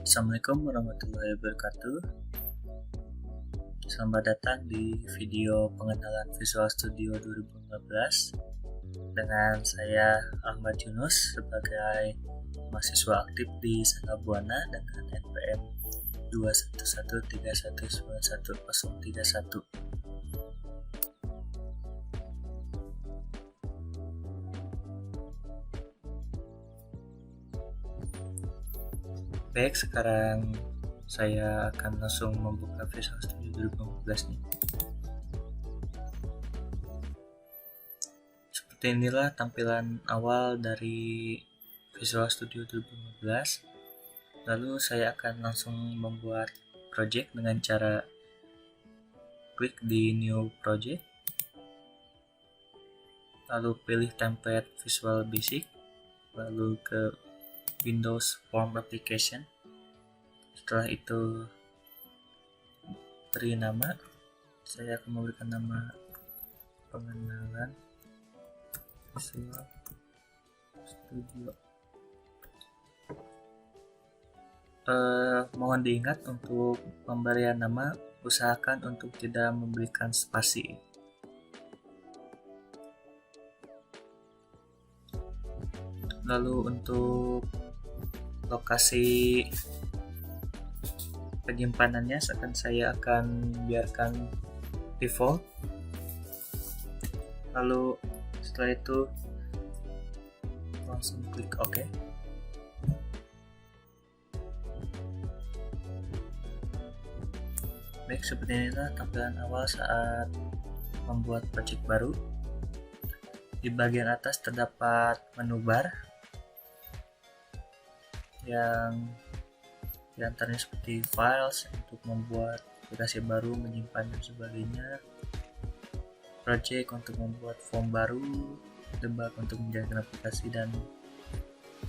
Assalamualaikum warahmatullahi wabarakatuh. Selamat datang di video pengenalan Visual Studio 2015 dengan saya Ahmad Yunus sebagai mahasiswa aktif di Sangga Buana dengan NPM 21131919031. Baik, sekarang saya akan langsung membuka Visual Studio 2015 nih. Seperti inilah tampilan awal dari Visual Studio 2015. Lalu saya akan langsung membuat project dengan cara klik di New Project, lalu pilih template Visual Basic, lalu ke Windows Form Application. Setelah itu beri nama. Saya akan memberikan nama pengenalan Visual Studio. Mohon diingat untuk pemberian nama, usahakan untuk tidak memberikan spasi. Lalu untuk lokasi penyimpanannya saya akan biarkan default. Lalu setelah itu langsung klik OK. Baik, seperti inilah tampilan awal saat membuat project baru. Di bagian atas terdapat menu bar yang diantaranya seperti files untuk membuat aplikasi baru, menyimpan dan sebagainya, project untuk membuat form baru, debug untuk menjalankan aplikasi dan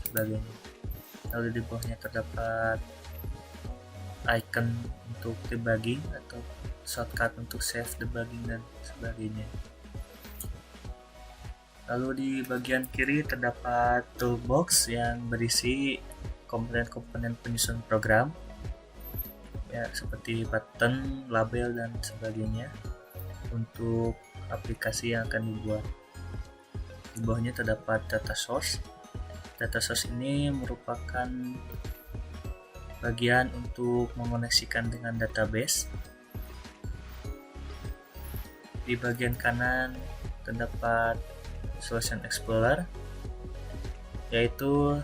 sebagainya. Lalu di bawahnya terdapat icon untuk debugging atau shortcut untuk save, debugging dan sebagainya. Lalu di bagian kiri terdapat toolbox yang berisi komponen-komponen penyusun program ya, seperti button, label dan sebagainya untuk aplikasi yang akan dibuat. Di bawahnya terdapat data source. Data source ini merupakan bagian untuk mengoneksikan dengan database. Di bagian kanan terdapat Solution Explorer, yaitu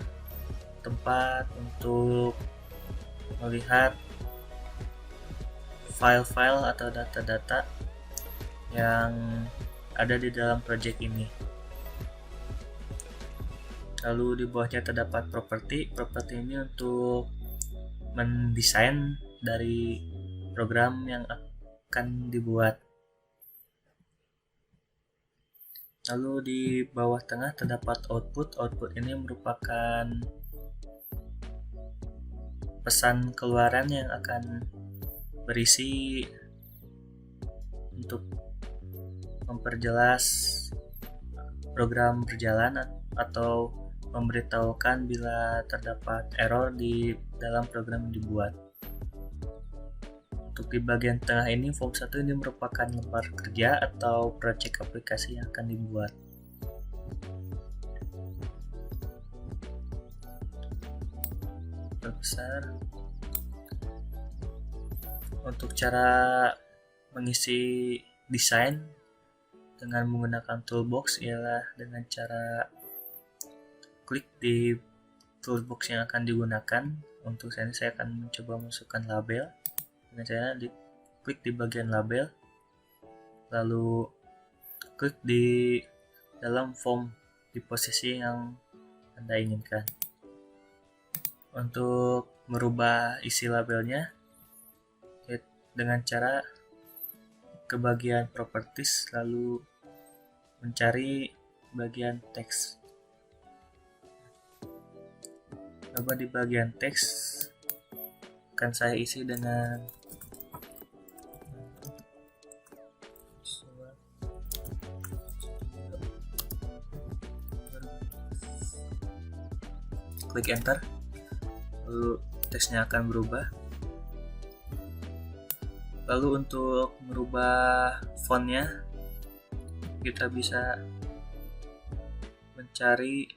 tempat untuk melihat file-file atau data-data yang ada di dalam project ini. Lalu di bawahnya terdapat properti. Properti ini untuk mendesain dari program yang akan dibuat. Lalu di bawah tengah terdapat output. Output ini merupakan pesan keluaran yang akan berisi untuk memperjelas program berjalan atau memberitahukan bila terdapat error di dalam program yang dibuat. Untuk di bagian tengah ini, form 1 ini merupakan lembar kerja atau project aplikasi yang akan dibuat. Besar. Untuk cara mengisi desain dengan menggunakan toolbox ialah dengan cara klik di toolbox yang akan digunakan. Untuk saya akan mencoba masukkan label dengan cara klik di bagian label, lalu klik di dalam form di posisi yang Anda inginkan. Untuk merubah isi labelnya dengan cara ke bagian properties, lalu mencari bagian teks. Coba di bagian teks akan saya isi dengan klik enter, lalu teksnya akan berubah. Lalu untuk merubah fontnya, kita bisa mencari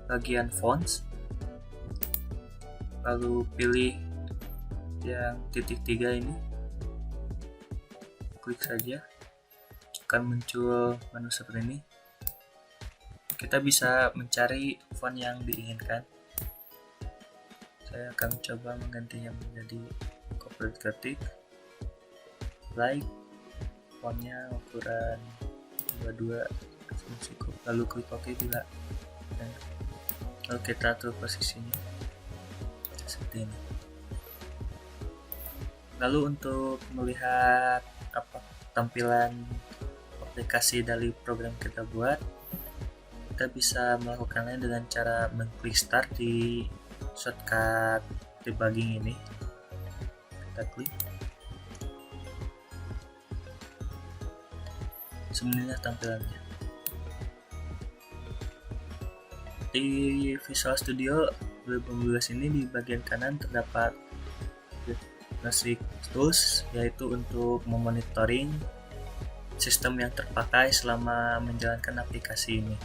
bagian fonts, lalu pilih yang titik 3 ini, klik saja, akan muncul menu seperti ini. Kita bisa mencari font yang diinginkan. Saya akan coba menggantinya menjadi corporate ketik, like, fontnya ukuran 22 cukup, lalu klik OK bila lalu kita atur posisinya seperti ini. Lalu untuk melihat tampilan aplikasi dari program kita buat, kita bisa melakukannya dengan cara mengklik start di shortcut debugging ini. Kita klik, sebenarnya tampilannya. Di Visual Studio 2012 ini di bagian kanan terdapat Basic Tools, yaitu untuk memonitoring sistem yang terpakai selama menjalankan aplikasi ini,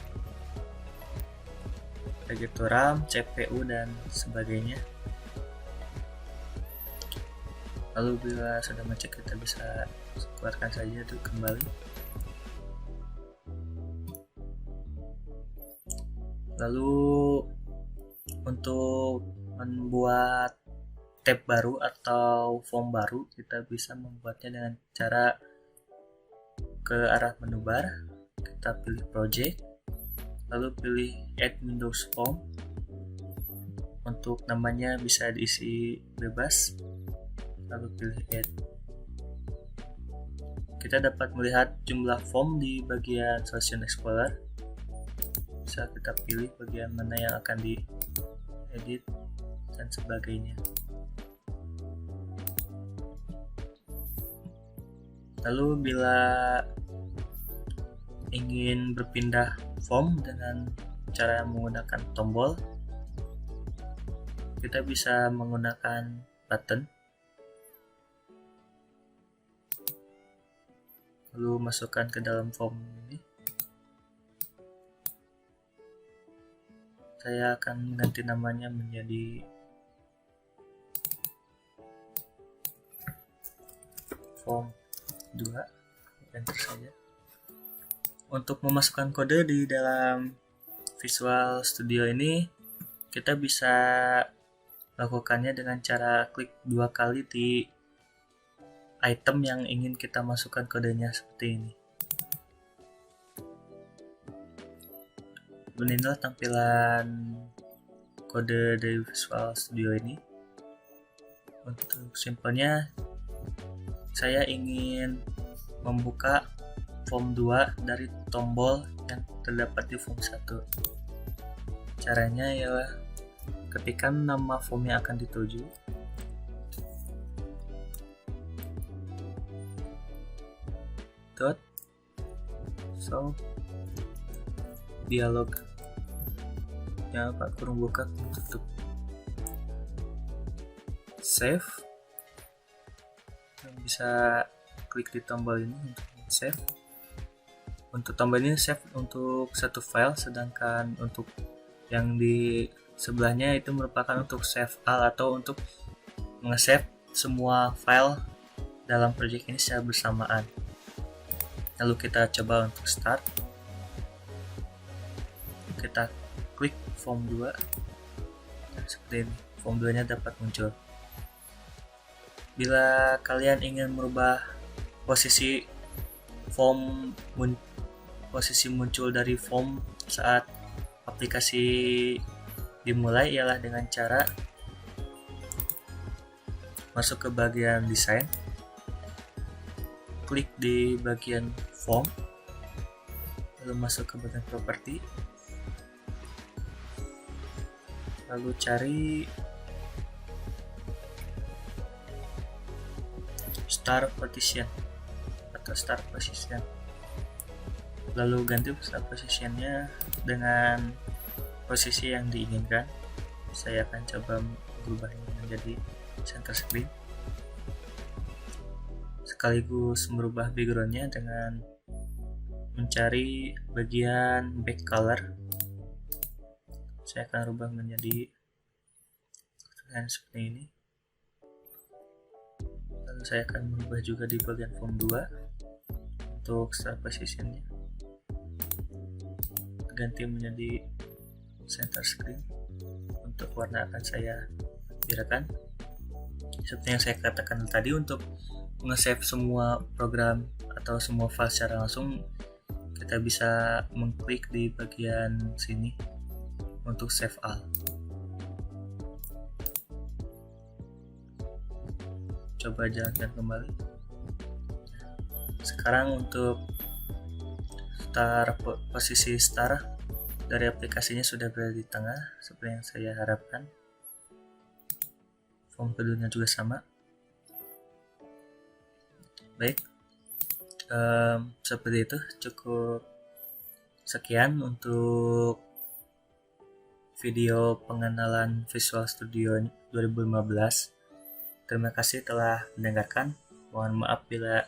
begitu RAM, CPU, dan sebagainya. Lalu bila sudah ngecek, kita bisa keluarkan saja itu kembali. Lalu untuk membuat tab baru atau form baru, kita bisa membuatnya dengan cara ke arah menu bar, kita pilih project, lalu pilih add Windows form. Untuk namanya bisa diisi bebas, lalu pilih add. Kita dapat melihat jumlah form di bagian Solution Explorer. Bisa kita pilih bagian mana yang akan diedit dan sebagainya. Lalu bila ingin berpindah form dengan cara menggunakan tombol, kita bisa menggunakan button, lalu masukkan ke dalam form ini. Saya akan mengganti namanya menjadi form 2, enter saja. Untuk memasukkan kode di dalam Visual Studio ini, kita bisa lakukannya dengan cara klik 2 kali di item yang ingin kita masukkan kodenya seperti ini. Inilah tampilan kode dari Visual Studio ini. Untuk simpelnya, saya ingin membuka form 2 dari tombol yang terdapat di form 1. Caranya ialah ketikkan nama form yang akan dituju, dot, so, dialog, jangan lupa kurung buka, tutup, save, dan bisa klik di tombol ini untuk save. Untuk tombol ini save untuk satu file, sedangkan untuk yang di sebelahnya itu merupakan untuk save all atau untuk nge-save semua file dalam project ini secara bersamaan. Lalu kita coba untuk start, kita klik form 2, dan seperti ini form 2 nya dapat muncul. Bila kalian ingin merubah posisi muncul dari form saat aplikasi dimulai, ialah dengan cara masuk ke bagian desain, klik di bagian form, lalu masuk ke bagian properti, lalu cari start position atau start position, lalu ganti start positionnya dengan posisi yang diinginkan. saya akan coba mengubahnya menjadi center screen, sekaligus merubah backgroundnya dengan mencari bagian back color. Saya akan rubah menjadi seperti ini. Lalu saya akan merubah juga di bagian form 2 untuk start positionnya, ganti menjadi center screen. Untuk warna akan saya biarkan seperti yang saya katakan tadi. Untuk nge-save semua program atau semua file secara langsung, kita bisa mengklik di bagian sini untuk save all. Coba jalankan kembali. Sekarang untuk posisi start dari aplikasinya sudah berada di tengah seperti yang saya harapkan. Form keduanya juga sama. Baik, seperti itu. Cukup sekian untuk video pengenalan Visual Studio 2015. Terima kasih telah mendengarkan. Mohon maaf bila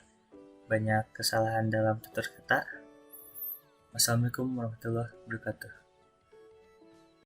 banyak kesalahan dalam tutur kata. Wassalamualaikum warahmatullahi wabarakatuh.